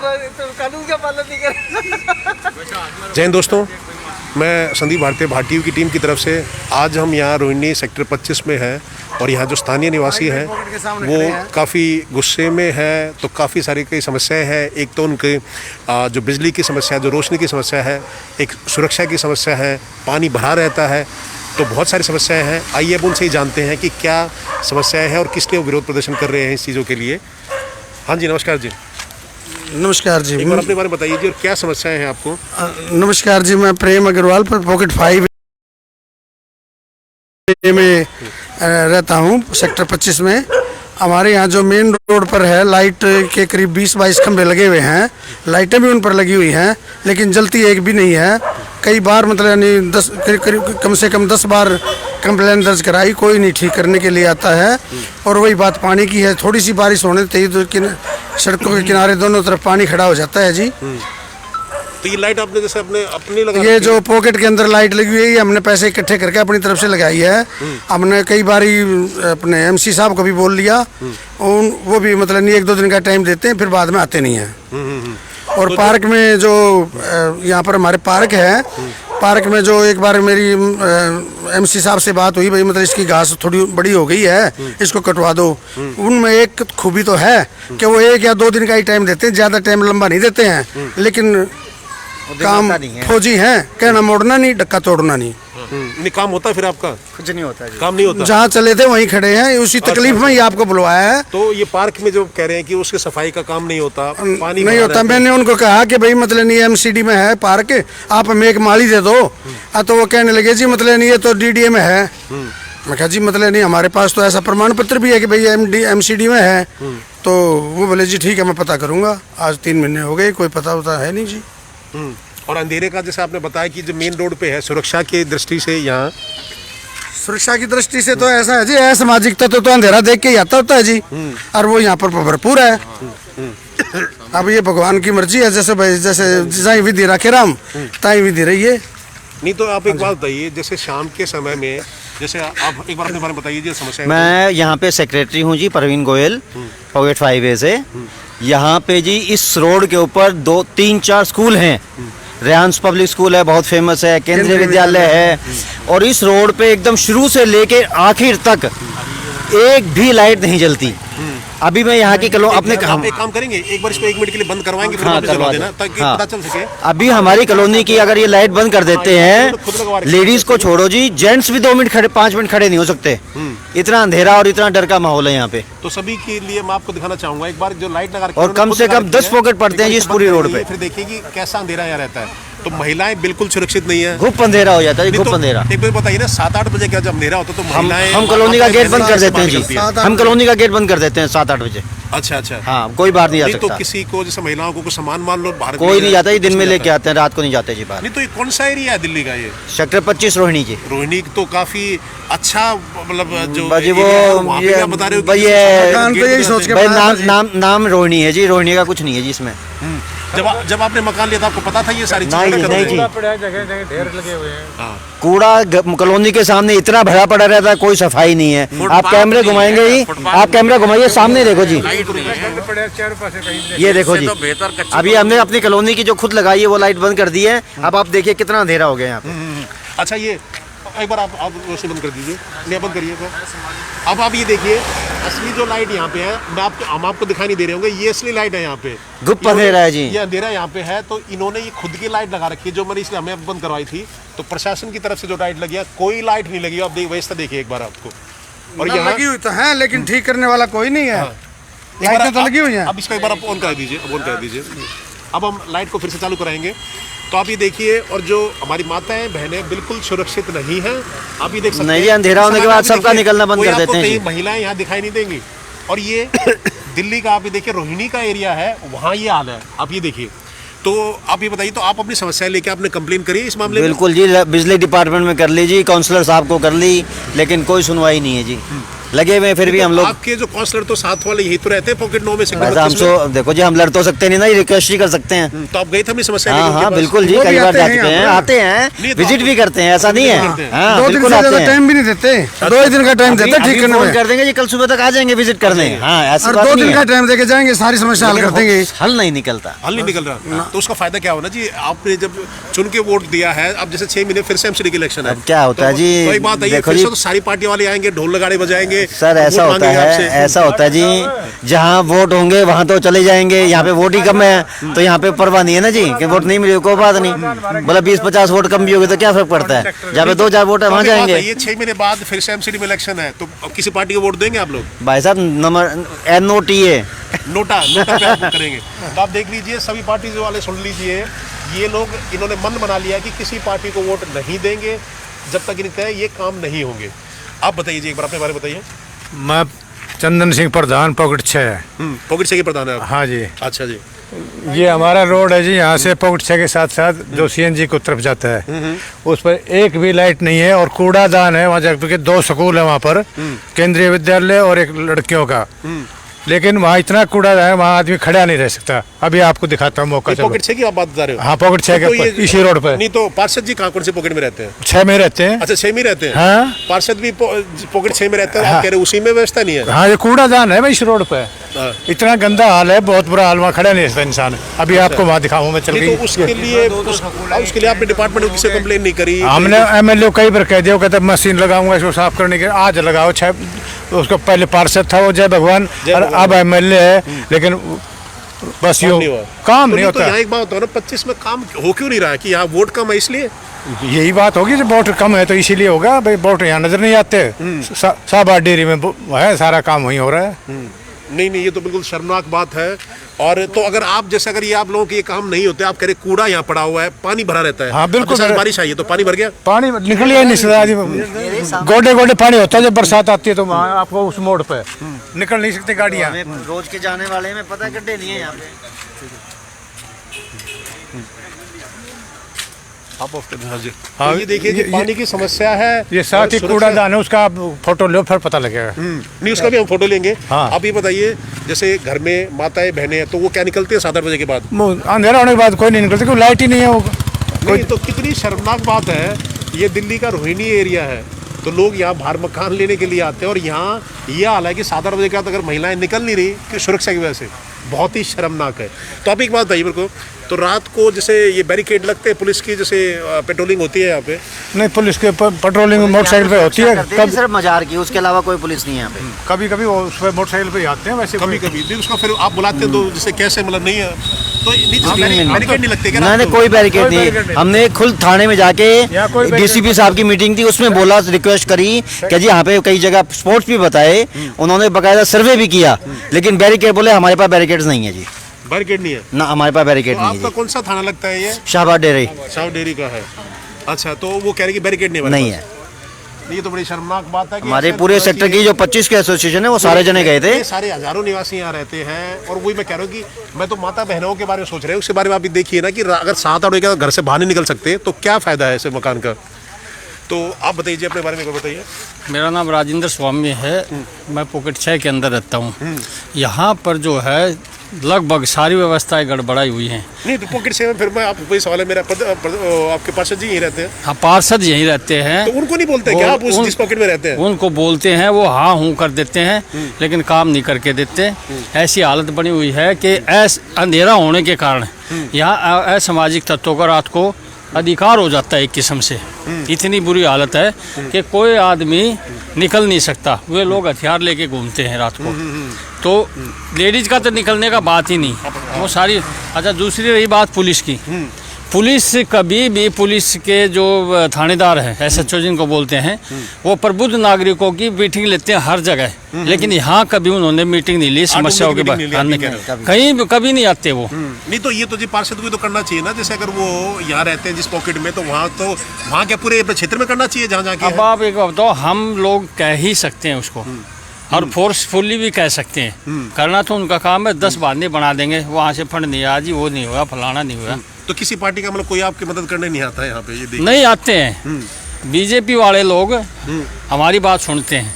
तो कानून का पालन नहीं कर। जय हिंद दोस्तों, मैं संदीप भारतीय भारतीय की टीम की तरफ से आज हम यहाँ रोहिणी सेक्टर 25 में हैं और यहाँ जो स्थानीय निवासी हैं वो काफ़ी गुस्से में है। तो काफ़ी सारी कई समस्याएं हैं। एक तो उनके जो बिजली की समस्या, जो रोशनी की समस्या है, एक सुरक्षा की समस्या है, पानी भरा रहता है, तो बहुत सारी समस्याएं हैं। आइए अब उनसे ही जानते हैं कि क्या समस्याएं हैं और किस लिए वो विरोध प्रदर्शन कर रहे हैं इस चीज़ों के लिए। हाँ जी, नमस्कार जी। नमस्कार जी। एक बार अपने बारे में बताइए जी, और क्या समस्याएं हैं आपको? नमस्कार जी, मैं प्रेम अग्रवाल पर पॉकेट 5 में रहता हूँ, सेक्टर 25 में। हमारे यहाँ जो मेन रोड पर है, लाइट के करीब 20-22 खंभे लगे हुए हैं, लाइटें भी उन पर लगी हुई हैं, लेकिन जलती एक भी नहीं है। कई बार मतलब यानी कम से कम 10 बार कंप्लेन दर्ज कराई, कोई नहीं ठीक करने के लिए आता है। और वही बात पानी की है, थोड़ी सी बारिश होने चाहिए तो सड़कों के किनारे दोनों तरफ पानी खड़ा हो जाता है जी। तो ये लाइट आपने जैसे अपनी लगा, ये जो पॉकेट के अंदर लाइट लगी हुई है, हमने पैसे इकट्ठे करके अपनी तरफ से लगाई है। हमने कई बारी अपने एमसी साहब को भी बोल लिया, वो भी मतलब नहीं 1-2 दिन का टाइम देते हैं, फिर बाद में आते नहीं हैं। और तो पार्क में जो यहाँ पर हमारे पार्क है, पार्क में जो एक बार मेरी एमसी साहब से बात हुई, भाई मतलब इसकी घास थोड़ी बड़ी हो गई है, इसको कटवा दो। उनमें एक खूबी तो है कि वो 1 या 2 दिन का ही टाइम देते हैं, ज़्यादा टाइम लंबा नहीं देते हैं। लेकिन काम फौजी हैं, कहना मोड़ना नहीं, डक्का तोड़ना नहीं। नहीं काम होता है फिर आपका? कुछ नहीं होता जी। काम नहीं होता। जहाँ चले थे वहीं खड़े हैं, उसी तकलीफ में ही आपको बुलवाया है। तो ये पार्क में जो कह रहे हैं कि उसके सफाई का काम नहीं होता, पानी नहीं होता। मैंने उनको कहा कि भाई मतलब नहीं एमसीडी में है पार्क, आप हमें एक माली दे दो। तो वो कहने लगे जी मतलब नहीं, ये तो डीडीए में है। मैं कहा जी मतलब नहीं, हमारे पास तो ऐसा प्रमाण पत्र भी है कि भाई एमसीडी में है। तो वो बोले जी ठीक है, मैं पता करूंगा। आज 3 महीने हो गए, कोई पता होता है नहीं जी। और अंधेरे का जैसे आपने बताया कि जो मेन रोड पे है, सुरक्षा की दृष्टि से, यहाँ सुरक्षा की दृष्टि से तो ऐसा है जी, असामाजिक तत्व तो अंधेरा देख के ही आता होता है जी, और वो यहाँ पर भरपूर है। अब ये भगवान की मर्जी है, जैसे भाई जैसे विधि रखे राम, ताई विधि रही है। नहीं तो आप एक बात बताइए, जैसे शाम के समय में, जैसे आप एक बार अपने बारे में बताइए जी समस्या। मैं यहाँ पे सेक्रेटरी हूँ जी, प्रवीण गोयल, पॉकेट 5 से। यहाँ पे जी इस रोड के ऊपर 2-3-4 स्कूल हैं। रेहांस पब्लिक स्कूल है, बहुत फेमस है, केंद्रीय विद्यालय है। और इस रोड पे एकदम शुरू से लेके आखिर तक एक भी लाइट नहीं जलती। अभी मैं यहाँ की अपने एक काम करेंगे, एक बार इसको 1 मिनट के लिए बंद करवाएंगे, फिर वापस चला देना, ताकि पता चल सके। अभी हमारी कॉलोनी की अगर ये लाइट बंद कर देते हैं, लेडीज को छोड़ो जी, जेंट्स भी 2 मिनट खड़े, 5 मिनट खड़े नहीं हो सकते। इतना अंधेरा और इतना डर का माहौल है यहाँ पे। तो सभी के लिए मैं आपको दिखाना चाहूंगा एक बार जो लाइट लगा, और कम से कम 10 पॉकेट पड़ते हैं जी इस पूरी रोड पे। फिर देखिए कि कैसा अंधेरा यहाँ रहता है। तो महिलाएं बिल्कुल सुरक्षित नहीं है, खूब अंधेरा हो जाता है, खूब अंधेरा। एक बार बताइए ना, 7-8 बजे क्या जब अंधेरा होता तो महिलाएं, हम कॉलोनी का गेट बंद कर देते हैं जी, हम कॉलोनी का गेट बंद कर देते हैं 7-8 बजे। अच्छा अच्छा, हाँ, कोई बाहर नहीं जा सकता। तो किसी को जैसे महिलाओं को कुछ सामान मान लो बाहर कोई नहीं जाता, ये दिन में लेके आते हैं, रात को नहीं जाते जी बाहर। नहीं तो ये कौन सा एरिया है दिल्ली का? ये सेक्टर 25 रोहिणी जी। रोहिणी तो काफी अच्छा, मतलब जो भाई वो ये बता रहे हो भाई ये नाम रोहिणी है जी, रोहिणी का कुछ नहीं है जी इसमें। जब आपने मकान लिया था आपको पता था ये सारी चीजें? नहीं जी, जगह ढेर लगे हुए हैं। कूड़ा कॉलोनी के सामने इतना भरा पड़ा रहता है, कोई सफाई नहीं है। आप कैमरे घुमाएंगे ही, आप कैमरा घुमाइए, सामने देखो जी, ये देखो जी। अभी हमने अपनी कॉलोनी की जो खुद लगाई है वो लाइट बंद कर दी है। अब आप देखिए कितना अंधेरा हो गया यहाँ पे। अच्छा, ये एक बार आप रोशनी बंद कर दीजिए, नहीं बंद करिए। अब आप ये देखिए, असली जो लाइट यहाँ पे है, हम आपको दिखाई नहीं दे रहे होंगे, ये असली लाइट है यहाँ पे। गुप्त अंधेरा है जी, ये अंधेरा यहाँ पे है। तो इन्होंने ये खुद की लाइट लगा रखी है, जो मैंने इसलिए हमें बंद करवाई थी। तो प्रशासन की तरफ से जो लाइट लगी है, कोई लाइट नहीं लगी। आप व्यवस्था देखिए एक बार आपको। और यहाँ लगी हुई तो है, लेकिन ठीक करने वाला कोई नहीं है। लाइटें तो लगी हुई हैं। अब इसका एक बार आप ऑन कर दीजिए, अब ऑन कर दीजिए। अब हम लाइट को फिर से चालू कराएंगे। तो आप ये देखिए, और जो हमारी माताएं बहनें बिल्कुल सुरक्षित नहीं है। आप ये देख सकते हैं, नहीं, अंधेरा होने के बाद सबका निकलना बंद कर देते हैं। महिलाएं यहाँ दिखाई नहीं देंगी। और ये दिल्ली का आप ये देखिए, रोहिणी का एरिया है, वहाँ ये हाल है। आप ये देखिए, तो आप ये बताइए, तो आप अपनी समस्या लेके आपने कंप्लेन करी इस मामले में? बिल्कुल जी, बिजली डिपार्टमेंट में कर ली जी, काउंसलर साहब को कर ली, लेकिन कोई सुनवाई नहीं है जी। लगे हुए हैं, फिर भी हम लोग। आपके जो काउंसलर तो साथ वाले यही तो रहते हैं पॉकेट 9 में से। वैसे हम तो देखो जी, हम लड़ तो सकते नहीं ना, रिक्वेस्ट ही कर सकते हैं। तो आप गए थे अपनी समस्या हाँ लेकर हाँ उनके पास? बिल्कुल जी, वो भी कई बार आते जा हैं चुके हैं, यहाँ आते हैं, नहीं तो विजिट आप- भी करते हैं, ऐसा नहीं है। हाँ 2 दिन बिल्कुल से आते ज्यादा हैं। टाइम भी नहीं देते, 2 ही दिन का टाइम देते ठीक करने फोन में, कर देंगे जी, कल सुबह तक आ जाएंगे विजिट करने। हाँ ऐसी और बात 2 नहीं दिन का है, टाइम देके जाएंगे, सारी समस्या हल कर लेकिन देंगे। हल नहीं निकलता। हल नहीं निकल रहा, तो उसका फायदा क्या होना जी? आपने जब चुन के वोट दिया है, अब जैसे 6 महीने फिर से एमसीडी की इलेक्शन है, अब क्या होता है तो- जी, तो एक बात है, देखो फिर जी, से तो सारी पार्टी वाले आएंगे, ढोल नगाड़े बजाएंगे सर ऐसा वोट होता मांगेंगे है, आपसे। ऐसा होता है जी, जहाँ वोट होंगे वहाँ तो चले जाएंगे, यहाँ पे वोट ही कम है तो यहाँ पे परवाह नहीं है ना जी कि वोट नहीं मिले, कोई बात नहीं, बोला 20-50 वोट कम भी होगी तो क्या फर्क पड़ता है, जहाँ पे 2-4 वोट है वहाँ अब एक बात जाएंगे। है, ये 6 महीने बाद फिर से एमसीडी में इलेक्शन है, तो अब किसी पार्टी को वोट देंगे आप लोग? भाई साहब नंबर NOTA नोटा पे आप करेंगे। तो आप देख लीजिए, सभी पार्टी वाले सुन लीजिए, ये लोग इन्होंने मन बना लिया कि किसी पार्टी को वोट नहीं देंगे जब तक इनके ये काम नहीं होंगे। आप बताइए जी, एक बार अपने बारे में बताइए। मैं चंदन सिंह प्रधान, पॉकेट 6 है। पॉकेट से के प्रधान है आप? हाँ जी, अच्छा जी। ये हमारा रोड है जी, यहाँ से पॉकेट 6 के साथ साथ जो CNG को तरफ जाता है, उस पर एक भी लाइट नहीं है, और कूड़ादान है वहाँ जाकर 2 स्कूल है वहाँ पर, केंद्रीय विद्यालय और एक लड़कियों का, लेकिन वहाँ इतना कूड़ा है, वहाँ आदमी खड़ा नहीं रह सकता। अभी आपको दिखाता हूँ मौका, चलो। पॉकेट 6 की आप बात बता रहे हो? हाँ पॉकेट 6 तो के ये- ऊपर, इसी रोड पर। नहीं तो पार्षद जी कहाँ कौन से पॉकेट में रहते हैं? 6 में रहते हैं। अच्छा 6 में रहते हैं। हाँ पार्षद भी पॉकेट 6 में रहते हैं, आप हाँ। कह रहे हो उसी में व्यवस्था नहीं है? हाँ, ये कूड़ादान है भाई इस रोड पे, हाँ। इतना गंदा हाल है, बहुत बुरा हाल, वहाँ खड़ा नहीं रहता इंसान। अभी आपको वहाँ दिखाऊँ मैं, चल नहीं गई। तो उसके लिए आपने डिपार्टमेंट किसी कंप्लेन नहीं करी? हमने MLA कई बार कह दिया, कहते मशीन लगाऊंगा इसको साफ करने के, आज लगाओ। 6 उसको पहले पार्षद था वो, जय भगवान, और अब MLA है, लेकिन बस काम यो नहीं हुआ। काम तो नहीं तो होता। यहाँ एक बात हो ना, 25 में काम हो क्यों नहीं रहा है? कि यहाँ वोट कम है इसलिए? यही बात होगी, जब वोट कम है तो इसीलिए होगा भाई, वोट यहाँ नजर नहीं आते। साहबाद डेयरी में है, सारा काम वहीं हो रहा है। नहीं नहीं, ये तो बिल्कुल शर्मनाक बात है। और तो अगर आप जैसे, अगर ये आप लोगों के ये काम नहीं होते, आप कह रहे कूड़ा यहाँ पड़ा हुआ है, पानी भरा रहता है। हाँ, बिल्कुल अब जैसे भरा- बारिश आई है तो पानी भर गया। पानी निकल ही नहीं सकता, गोडे गोडे पानी होता है जब बरसात आती है, तो वहाँ आपको उस मोड़ पे निकल नहीं सकती गाड़ियाँ। रोज के जाने वाले में पता गड्ढे नहीं है यहाँ पे। आप ऑफ कर दें। हाँ जी। हाँ, तो ये देखिए कि ये- पानी की समस्या है। ये साथ ही सुरक्षा- कूड़ादान है, उसका आप फोटो लो फिर पता लगेगा। नहीं, उसका भी हम फोटो लेंगे। हाँ। आप ये बताइए, जैसे घर में माताएं बहनें हैं तो वो क्या निकलते हैं 7-8 बजे के बाद? अंधेरा होने के बाद कोई नहीं निकलता, क्योंकि लाइट ही नहीं है वो। नहीं तो कितनी शर्मनाक बात है, ये दिल्ली का रोहिणी एरिया है, तो लोग यहाँ बाहर मकान लेने के लिए आते हैं, और यहाँ ये हाल है कि 7-8 बजे के बाद अगर महिलाएं निकल नहीं रही कि सुरक्षा की वजह से, बहुत ही शर्मनाक है। तो आप एक बात बताइए मेरे को, तो रात को जैसे ये बैरिकेड लगते हैं पुलिस की, जैसे पेट्रोलिंग होती है यहाँ पे? नहीं, पुलिस के पेट्रोलिंग मोटरसाइकिल पे होती है, करते हैं सिर्फ मजार की, उसके अलावा कोई पुलिस नहीं है यहाँ पे। कभी कभी वो उस पे मोटरसाइकिल पे ही आते हैं, वैसे कभी कभी नहीं, उसको फिर आप बुलाते हैं तो जैसे कैसे, मतलब नहीं है तो बैरिकेड नहीं लगते क्या नहीं रात नहीं, को? कोई बैरिकेड कोई नहीं। बैरिकेड नहीं। हमने खुद थाने में जाके यहाँ कोई बैरिकेड DCP साहब की मीटिंग थी, उसमें बोला, रिक्वेस्ट करी कि जी यहाँ पे कई जगह स्पोर्ट्स भी बताए, उन्होंने बकायदा सर्वे भी किया, लेकिन बैरिकेड बोले हमारे पास बैरिकेड्स नहीं है जी, बैरिकेड नहीं है। ना हमारे पास बैरिकेड तो नहीं है आपका जी। कौन सा थाना लगता है ये? शाहबाद डेयरी साउथ डेयरी का है। अच्छा, तो वो कह रहे कि बैरिकेड नहीं नहीं है। ये तो बड़ी शर्मनाक बात है कि हमारे ऐसे पूरे तरह सेक्टर की जो 25 के एसोसिएशन है वो सारे जने गए थे। ये सारे हजारों निवासी यहाँ रहते हैं, और वही मैं कह रहा हूँ कि मैं तो माता बहनों के बारे में सोच रहे हैं, उसके बारे में आप भी देखिए ना कि अगर 7-8 बजे के घर से बाहर नहीं निकल सकते तो क्या फायदा है ऐसे मकान का? तो आप बताइए अपने बारे में, बताइए। मेरा नाम राजेंद्र स्वामी है, मैं पॉकेट 6 के अंदर रहता हूँ। यहाँ पर जो है लगभग सारी व्यवस्थाएं गड़बड़ाई हुई हैं। नहीं तो पॉकेट से फिर मैं आप वही सवाल है मेरा, आपके पार्षद जी यहीं रहते हैं, हाँ, पार्षद यहीं रहते हैं, तो उनको नहीं बोलते वो- क्या आप उस उन- जिस पॉकेट में रहते हैं? उनको बोलते हैं, वो हाँ हूँ कर देते हैं, लेकिन काम नहीं करके देते। ऐसी हालत बनी हुई है कि अंधेरा होने के कारण यहाँ असामाजिक तत्वों का रात को अधिकार हो जाता है एक किस्म से। इतनी बुरी हालत है कि कोई आदमी निकल नहीं सकता, वे लोग हथियार लेके घूमते हैं रात को। तो लेडीज का तो निकलने का बात ही नहीं, वो सारी। अच्छा, दूसरी रही बात पुलिस की, पुलिस कभी भी, पुलिस के जो थानेदार हैं, SHO जिनको बोलते हैं, वो प्रबुद्ध नागरिकों की मीटिंग लेते हैं हर जगह, लेकिन यहाँ कभी उन्होंने मीटिंग नहीं ली समस्याओं के बारे में, कहीं कभी नहीं आते वो। नहीं तो ये तो जी पार्षद को तो करना चाहिए ना, जैसे अगर वो यहाँ रहते हैं जिस पॉकेट में, तो वहाँ क्या पूरे क्षेत्र में करना चाहिए जहाँ जाके अब आप एक बताओ, हम लोग कह ही सकते हैं उसको, और फोर्सफुली भी कह सकते हैं, करना तो उनका काम है। 10 बहाने बना देंगे, वहाँ से फंड नहीं आया जी, वो नहीं हुआ, फलाना नहीं हुआ। तो किसी पार्टी का मतलब कोई आपकी मदद करने नहीं आता है यहाँ पे? ये देखिए। नहीं आते हैं। बीजेपी वाले लोग हमारी बात सुनते हैं,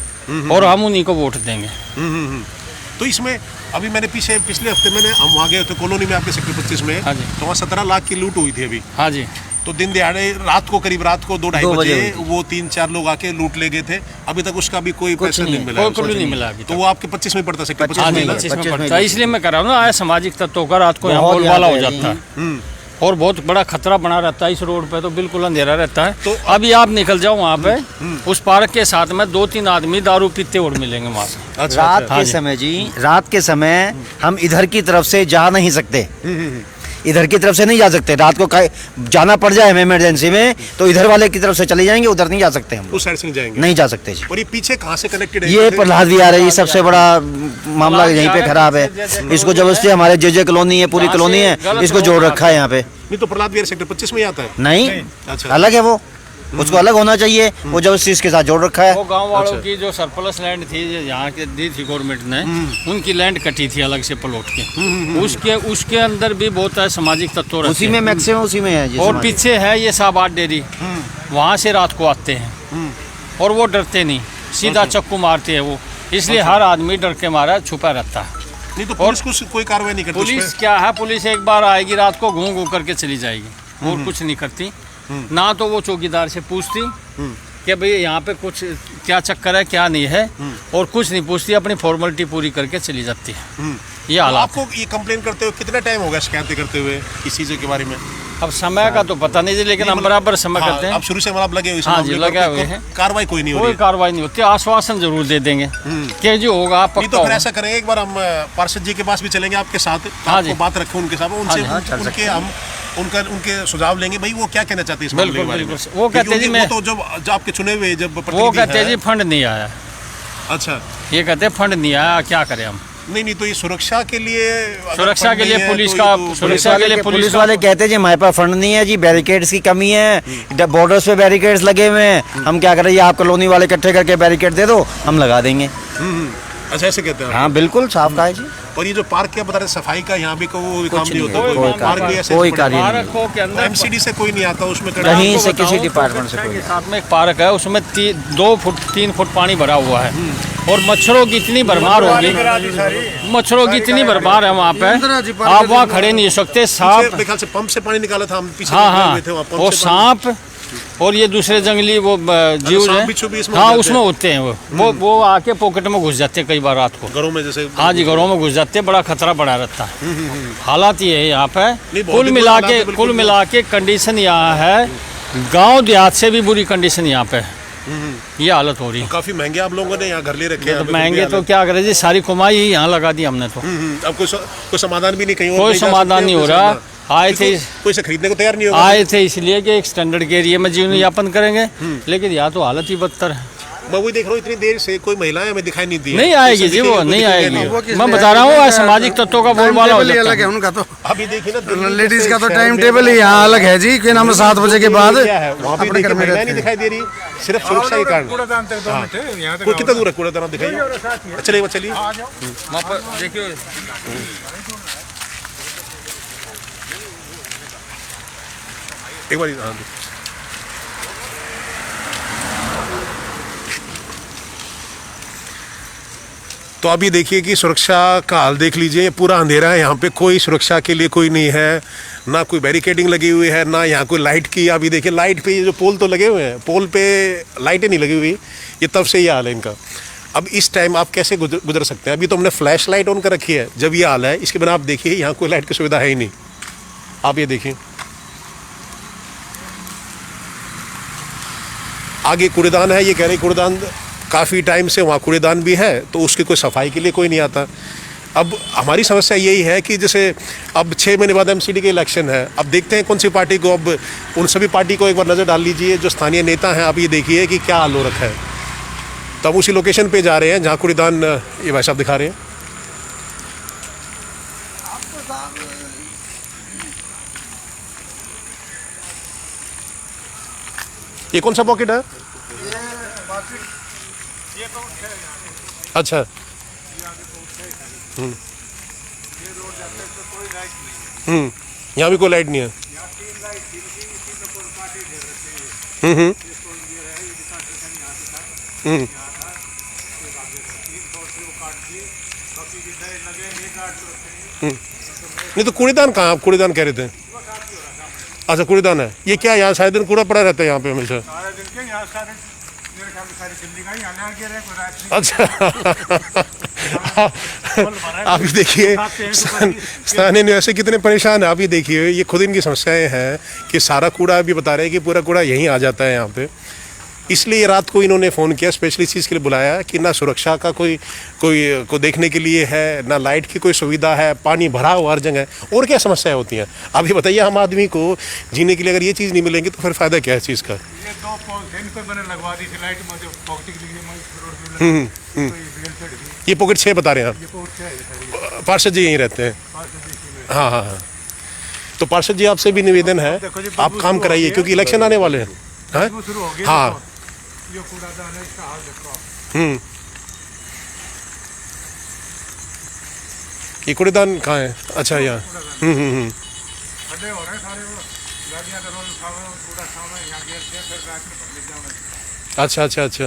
और हम उन्हीं को वोट देंगे। तो इसमें अभी मैंने पिछले हफ्ते मैंने हम वहाँ गए थे कॉलोनी में आपके सेक्टर 25 में, हाँ जी। तो वहाँ 17 लाख की लूट हुई थी अभी। हाँ जी। तो दिन दिहाड़े करीब रात को 2-2:30 2 बजे बजे वो 3-4 लोग आके लूट ले गए थे। अभी तक उसका भी कोई पैसा नहीं मिला है। कोई नहीं मिला अभी तो तक। वो आपके 25 में पड़ता, सेक्टर 25 हाँ में जी, ना? 25 में 25 पड़ता है। इसलिए मैं कह रहा हूँ ना, सामाजिक तत्वों का रात को यहाँ बहुत बोलबाला हो यहाँ पे जाता है और बहुत बड़ा खतरा बना रहता है। इस रोड पे तो बिल्कुल अंधेरा रहता है। तो अभी आप निकल जाओ वहाँ पे, उस पार्क के साथ में 2-3 आदमी दारू पीते और मिलेंगे वहाँ से। अच्छा, रात अच्छा। के समय जी, रात के समय हम इधर की तरफ से जा नहीं सकते, इधर की तरफ से नहीं जा सकते। रात को जाना पड़ जाए हमें इमरजेंसी में तो इधर वाले की तरफ से चले जाएंगे, उधर नहीं जा सकते हम, उस साइड से नहीं जाएंगे। नहीं जा सकते जी। और ये पीछे कहाँ से कनेक्टेड है? ये प्रहलाद विहार है, ये सबसे बड़ा मामला यहीं पे खराब है। इसको जबरदस्ती हमारे जे कॉलोनी है, पूरी कॉलोनी है, इसको जोड़ रखा है यहाँ पे। नहीं तो प्रहलाद विहार सेक्टर 25 में ही आता है। नहीं, अच्छा। अलग है वो, उसको अलग होना चाहिए। वो जबरदस्ती इसके साथ जोड़ रखा है। वो गांव वालों की जो सरप्लस लैंड थी यहाँ के दी थी गवर्नमेंट ने, उनकी लैंड कटी थी अलग से प्लॉट के। उसके अंदर भी बहुत है सामाजिक तत्व रहते उसी में हैं। मैक्सिमम उसी में है जी। और पीछे है ये साबाद डेयरी, वहाँ से रात को आते हैं और वो डरते नहीं, सीधा चक्कू मारते हैं वो। इसलिए हर आदमी डर के मारा छुपा रहता है। नहीं तो पुलिस कुछ कोई कार्रवाई नहीं करती? पुलिस क्या है, पुलिस एक बार आएगी रात को घूम घूम करके चली जाएगी और कुछ नहीं करती। ना तो वो चौकीदार से पूछती कि भाई यहाँ पे कुछ क्या चक्कर है क्या नहीं है, और कुछ नहीं पूछती, अपनी फॉर्मेलिटी पूरी करके चली जाती है। ये तो हालात आपको ये कंप्लेन करते हुए कितना टाइम होगा, शिकायतें करते हुए इस चीज़ों के बारे में? अब समय का तो पता नहीं जी, लेकिन हम बराबर समय करते हैं। आप शुरू से मतलब लगे हुए इस हाँ मामले जी, पर, लगे हुए हैं। कार्रवाई कोई नहीं हो कोई रही? कार्रवाई नहीं होती, आश्वासन जरूर दे देंगे कि जो होगा नहीं पक्का तो फिर होगा। ऐसा करेंगे, एक बार हम पार्षद जी के पास भी चलेंगे आपके साथ, हाँ आपको जी। बात रखें उनके साथ, उनसे हाँ, चल सकते उनके हम उनके सुझाव लेंगे भाई वो क्या कहना चाहते हैं इस मामले के बिल्कुल बारे में। बिल्कुल। वो कहते हैं जी क्योंकि मैं, वो तो जब आपके चुने हुए जब वो प्रतिनिधि कहते हैं हैं- जी फंड नहीं आया। अच्छा। ये कहते हैं फंड नहीं आया, क्या करें हम। नहीं तो ये सुरक्षा के लिए, अगर सुरक्षा फंड के लिए नहीं है, पुलिस तो का- ये तो सुरक्षा के लिए पुलिस वाले कहते हैं जी हमारे पास फंड नहीं है जी, बैरिकेड्स की कमी है, बॉर्डर्स पे बैरिकेड्स लगे हुए हैं, हम क्या करें, ये आप कॉलोनी वाले इकट्ठे करके बैरिकेड दे दो, हम लगा देंगे। अच्छा ऐसे कहते हैं। हाँ बिल्कुल साफ कहा है जी। और ये जो पार्क क्या बता रहे सफाई का यहाँ भी कोई काम नहीं नहीं होता, है, कोई पार्क भी ऐसे कोई पड़े- कार्य नहीं है। पार्कों के अंदर एमसीडी से कोई नहीं आता उसमें कहीं आपको से किसी बताऊं, डिपार्टमेंट से पोकेट कोई के साथ में एक पार्क है, उसमें 2 फुट 3 फुट पानी भरा हुआ है और मच्छरों की इतनी भरमार होगी, मच्छरों की इतनी भरमार है वहाँ पे, आप वहाँ खड़े नहीं हो सकते। पीछे सांप, मेरे ख्याल से पंप से पानी निकाला था हम पीछे हाँ निकले हाँ, हुए थे वहाँ, पंप और से पानी- सांप और ये दूसरे जंगली वो जीव सांप हैं, बिच्छू भी इसमें हाँ हो जाते उसमें हैं। होते हैं वो आके पॉकेट में घुस जाते हैं कई बार रात को। घरों में जैसे हाँ जी, घरों में घुस जाते हैं, बड़ा खतरा बड़ा रहता है। हालात ये है यहाँ पे, बहुत कुल ही मिला बुरे हालात के है, बिल्कुल। कंडीशन यहाँ है, गांव देहात से भी बुरी कंडीशन यहाँ पे ये हालत हो रही है। काफी महंगे आप लोगों ने यहाँ घर ले रखे हैं, तो महंगे तो क्या करें जी, सारी कमाई ही यहाँ लगा दी हमने तो। अब कोई समाधान भी नहीं कहीं और कोई नहीं जा समाधान सकते, नहीं हो कोई रहा। समाधान- आए थे कोई से खरीदने को तैयार नहीं होगा। आए थे इसलिए कि एक स्टैंडर्ड के एरिया में जीवन यापन करेंगे, लेकिन यहाँ तो हालत ही बदतर है। मैं वही देख रहा हूँ इतनी देर से कोई महिलाएं हमें दिखाई नहीं दी है। नहीं आएगी जी, वो नहीं आएगी। मैं बता रहा हूँ सामाजिक तत्वों का बोलबाला हो जाता अलग है है। उनका तो। अभी देखिए ना दिल्ली लेडीज जैसे का तो शहर टाइम में- टेबल ही यहाँ अलग है जी, कि नाम 7 बजे के बाद क्या है वहाँ पे अपने देखिए घर में महिलाएं रहते नहीं हैं। दिखाई दे रही, सिर्फ सुरक्षा के कारण। कोई कितना दूर है कूड़ादान आप दिखाइए, चलिए चलिए। वहाँ पर देखिए, एक बार हाँ तो अभी देखिए कि सुरक्षा का हाल देख लीजिए, ये पूरा अंधेरा है यहाँ पे, कोई सुरक्षा के लिए कोई नहीं है, ना कोई बैरिकेडिंग लगी हुई है, ना यहाँ कोई लाइट की। अभी देखिए लाइट पे ये जो पोल तो लगे हुए हैं, पोल पे लाइटें नहीं लगी हुई, ये तब से ये हाल है इनका। अब इस टाइम आप कैसे गुजर सकते हैं? अभी तो हमने फ्लैश लाइट ऑन कर रखी है, जब ये हाल है इसके बिना आप देखिए यहाँ कोई लाइट की सुविधा है ही नहीं। आप ये देखिए आगे कूड़ेदान है, ये कह रहे कूड़ेदान काफ़ी टाइम से वहाँ कूड़ेदान भी है, तो उसकी कोई सफाई के लिए कोई नहीं आता। अब हमारी समस्या यही है कि जैसे अब 6 महीने बाद एमसीडी के इलेक्शन है, अब देखते हैं कौन सी पार्टी को, अब उन सभी पार्टी को एक बार नज़र डाल लीजिए जो स्थानीय नेता हैं, आप ये देखिए कि क्या हाल हो रखा है। तो अब उसी लोकेशन पे जा रहे हैं जहाँ कूड़ेदान ये भाई साहब दिखा रहे हैं। ये कौन सा पॉकेट है? अच्छा यहाँ भी कोई लाइट नहीं है। नहीं तो कूड़ेदान कहाँ, आप कूड़ेदान कह रहे थे? अच्छा कूड़ेदान है, ये क्या यहाँ सारे दिन कूड़ा पड़ा रहता है यहाँ पे हमेशा? अच्छा आप ये देखिए स्थानीय निवासी कितने परेशान है। आप ये देखिए, ये खुद इनकी समस्याएं हैं कि सारा कूड़ा अभी बता रहे हैं कि पूरा कूड़ा यहीं आ जाता है यहाँ पे। इसलिए रात को इन्होंने फ़ोन किया, स्पेशली इस चीज़ के लिए बुलाया कि ना सुरक्षा का कोई को देखने के लिए है, ना लाइट की कोई सुविधा है, पानी भरा हुआ हर जगह, और क्या समस्याएं होती हैं। अब ये बताइए, हम आदमी को जीने के लिए अगर ये चीज़ नहीं मिलेंगी तो फिर फ़ायदा क्या है इस चीज़ का? ये पॉकेट 6 बता रहे हैं आप? पार्षद जी यहीं रहते हैं? हाँ हाँ हाँ। तो पार्षद जी आपसे भी निवेदन है, आप काम कराइए क्योंकि इलेक्शन आने वाले हैं। हाँ ये कूड़ेदान कहाँ है? अच्छा यहाँ। अच्छा अच्छा अच्छा।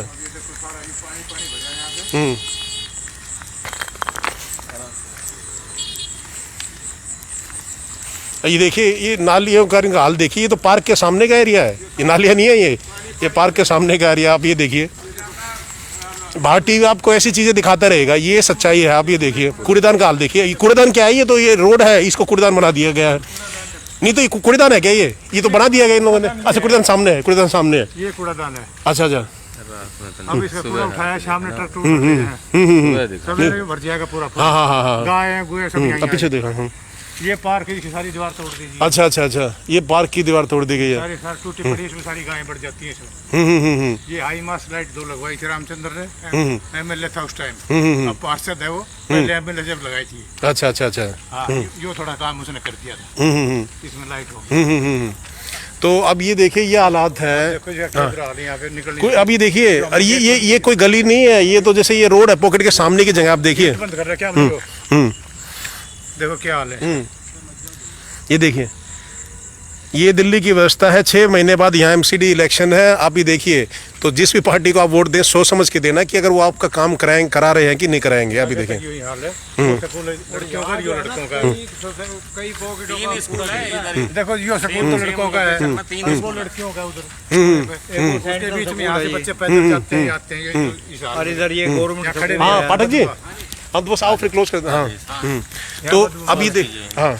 ये देखिए, ये नालियों का हाल देखिए, ये तो पार्क के सामने का एरिया है, ये नालियाँ नहीं है, ये पार्क के सामने का एरिया। आप ये देखिए, भारत टीवी आपको ऐसी चीज़ें दिखाता रहेगा, ये सच्चाई है। आप ये देखिए कूड़ेदान का हाल देखिए, ये कूड़ेदान क्या है? ये तो ये रोड है, इसको कूड़ेदान बना दिया गया है। नहीं तो ये कूड़ेदान है क्या? ये तो बना दिया गया इन लोगों ने। अच्छा कूड़ेदान सामने है, कूड़ेदान सामने है, ये कूड़ादान है। अच्छा अच्छा। अब इसका कूड़ा उठाया, शाम ने ट्रक भर जाएगा पूरा। हाँ हाँ हाँ हाँ, गाय गुए सब यहीं पीछे देखा। ये पार्क की सारी दीवार तोड़ दीजिए। अच्छा अच्छा अच्छा, ये पार्क की दीवार तोड़ दी गई है। सारी टूटी पड़ी, इसमें सारी गायें बढ़ जाती हैं इसमें। ये हाई मास लाइट 2 लगवाई थी रामचंद्र ने, एमएलए था उस टाइम, अब पार्षद है वो, पहले एमएलए जब लगाई थी। अच्छा अच्छा अच्छा। हाँ, यो थोड़ा काम उसने कर दिया था, इसमें लाइट हो। तो अब ये देखिए, ये हालात है। कोई अब ये देखिए, और ये कोई गली नहीं है, ये तो जैसे ये रोड है, पॉकेट के सामने की जगह। आप देखिए, बंद कर रहा क्या? देखो क्या हाल है। ये देखिए, ये दिल्ली की व्यवस्था है। 6 महीने बाद यहाँ एमसीडी इलेक्शन है। आप ये देखिए, तो जिस भी पार्टी को आप वोट दें, सोच समझ के देना कि अगर वो आपका काम करा रहे हैं कि नहीं कराएंगे। आप ये देखें, लड़कियों का, यो लड़कों का, देखो यो स्कूल तो लड़कों का है, वो लड़कियों का उधर उसके बीच में यहाँ से बच्चे पैदल जाते हैं आते हैं। और इधर ये गवर्नमेंट खड़े। हाँ पाठक जी, हम तो बस आओ फिर क्लोज कर। हाँ तो अब ये हाँ,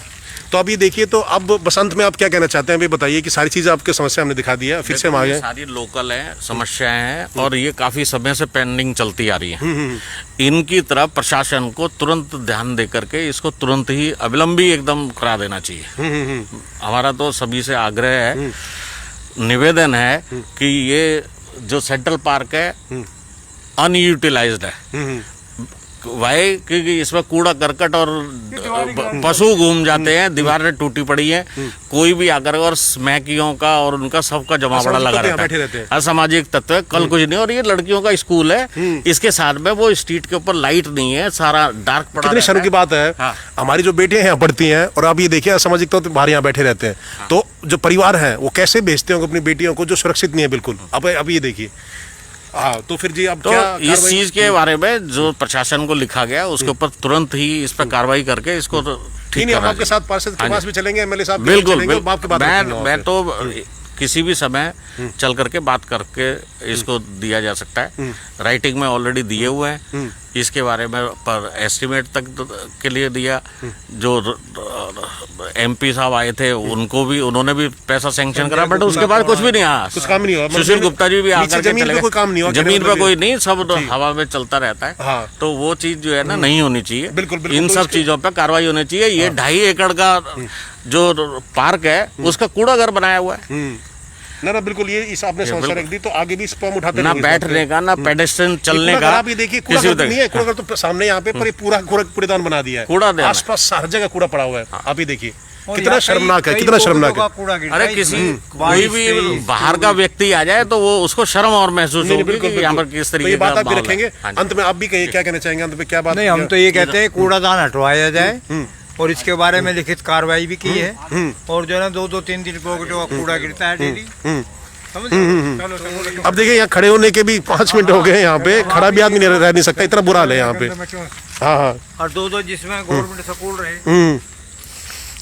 तो अब ये देखिए, तो अब बसंत में आप क्या कहना चाहते हैं? अभी बताइए कि सारी चीज़ें आपके समस्या हमने दिखा दी है, फिर से हम आ गए। सारी लोकल है, समस्याएं हैं और ये काफी समय से पेंडिंग चलती आ रही है। इनकी तरफ प्रशासन को तुरंत ध्यान दे करके इसको तुरंत ही अविलंबी एकदम करा देना चाहिए। हमारा तो सभी से आग्रह है, निवेदन है कि ये जो सेंट्रल पार्क है अनयूटिलाइज्ड है। भाई क्योंकि इसमें कूड़ा करकट और पशु घूम जाते हैं, दीवारें टूटी पड़ी हैं, कोई भी आकर और स्मैकियों का और उनका सबका जमा बड़ा लगा रहता है। असामाजिक तत्व है, कल कुछ नहीं। और ये लड़कियों का स्कूल है, इसके साथ में वो स्ट्रीट के ऊपर लाइट नहीं है, सारा डार्क पड़ा। कितनी शर्म की बात है। हाँ। हमारी जो बेटियां यहाँ पढ़ती हैं और आप ये देखिए असामाजिक तत्व बाहर यहाँ बैठे रहते हैं। हाँ। तो जो परिवार है वो कैसे भेजते होंगे अपनी बेटियों को जो सुरक्षित नहीं है बिल्कुल। अब ये देखिए। हाँ, तो फिर जी अब तो क्या इस चीज के बारे में जो प्रशासन को लिखा गया उसके ऊपर तुरंत ही इस पर कार्रवाई करके इसको ठीक नहीं, हम आपके साथ पार्षद के पास भी चलेंगे, एमएलए साहब बिल्कुल। मैं तो किसी भी समय चल करके बात करके इसको दिया जा सकता है। राइटिंग में ऑलरेडी दिए हुए हैं, इसके बारे में पर एस्टिमेट तक के लिए दिया। जो एमपी साहब आए थे उनको भी, उन्होंने भी पैसा सैंक्शन करा, बट उसके बाद कुछ भी नहीं। हाँ, कुछ काम नहीं हुआ। सुशील गुप्ता जी भी आकर के चले गए, जमीन पे कोई नहीं, सब हवा में चलता रहता है। हाँ। तो वो चीज जो है ना नहीं होनी चाहिए। बिल्कुल। इन सब चीजों पे कार्रवाई होनी चाहिए। ये 2.5 एकड़ का जो पार्क है उसका कूड़ा घर बनाया हुआ है। ना बिल्कुल, ये इस आपने समस्या रख दी, तो आगे भी इस पर हम उठाते ना बैठने का, ना पेडेस्ट्रियन चलने का। आप ये देखिए, कूड़ा नहीं है, कूड़ा तो सामने यहाँ पे पर ये पूरा कूड़ेदान बना दिया है। कूड़ा आसपास हर जगह कूड़ा पड़ा हुआ है। आप ये देखिए कितना शर्मनाक है, कितना शर्मनाक है। अरे कोई भी बाहर का व्यक्ति आ जाए तो वो उसको शर्म और महसूस होगी कि यहाँ पर किस तरीके का बात आप भी रखेंगे। अंत में आप भी कहिए, क्या कहना चाहेंगे अंत में? क्या बात? नहीं, हम तो ये कहते हैं कूड़ादान हटवाया जाए और इसके बारे में लिखित कार्रवाई भी की है। और जो है ना 2-3 दिन को कूड़ा गिरता है डेली। अब देखिए, यहाँ खड़े होने के भी 5 मिनट हो गए। यहाँ पे खड़ा भी आदमी रह नहीं सकता, इतना बुरा हाल है यहाँ पे। हाँ हाँ। और दो जिसमें गवर्नमेंट स्कूल रहे।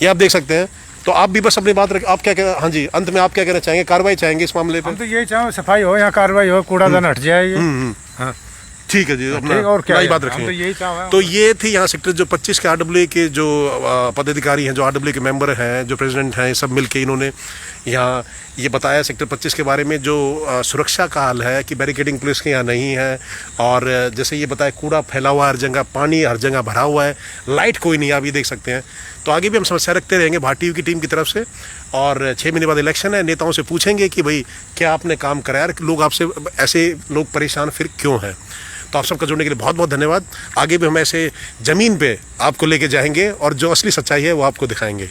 ये आप देख सकते हैं। तो आप भी बस अपनी बात रख, आप क्या कह, हाँ जी, अंत में आप क्या कहना चाहेंगे, कार्रवाई चाहेंगे इस मामले पे? हम तो यही चाहें सफाई हो, यहाँ कार्रवाई हो, कूड़ादान हट जाए ये। हाँ ठीक है जी, अपना ठीक, और क्या नई है? बात हम तो रखेंगे। यही चाहें। तो ये थी यहाँ सेक्टर जो 25 के RWA के जो पदाधिकारी हैं, जो RWA के मेंबर हैं, जो प्रेसिडेंट हैं, सब मिलके इन्होंने यहाँ ये बताया सेक्टर 25 के बारे में जो सुरक्षा का हाल है कि बैरिकेडिंग पुलिस के यहाँ नहीं है, और जैसे ये बताया कूड़ा फैला हुआ है हर जगह, पानी हर जगह भरा हुआ है, लाइट कोई नहीं, आप ये देख सकते हैं। तो आगे भी हम समस्या रखते रहेंगे भारत टीवी की टीम की तरफ से, और 6 महीने बाद इलेक्शन है, नेताओं से पूछेंगे कि भाई क्या आपने काम कराया, लोग आपसे ऐसे लोग परेशान फिर क्यों हैं। तो आप सबका जुड़ने के लिए बहुत बहुत धन्यवाद। आगे भी हम ऐसे ज़मीन पे आपको लेके जाएंगे और जो असली सच्चाई है वो आपको दिखाएंगे।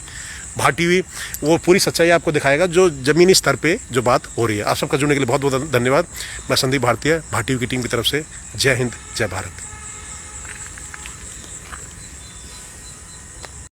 भारत टीवी वो पूरी सच्चाई आपको दिखाएगा जो ज़मीनी स्तर पे जो बात हो रही है। आप सबका जुड़ने के लिए बहुत बहुत धन्यवाद। मैं संदीप भारतीय, भारत टीवी की टीम की तरफ से जय हिंद, जय भारत।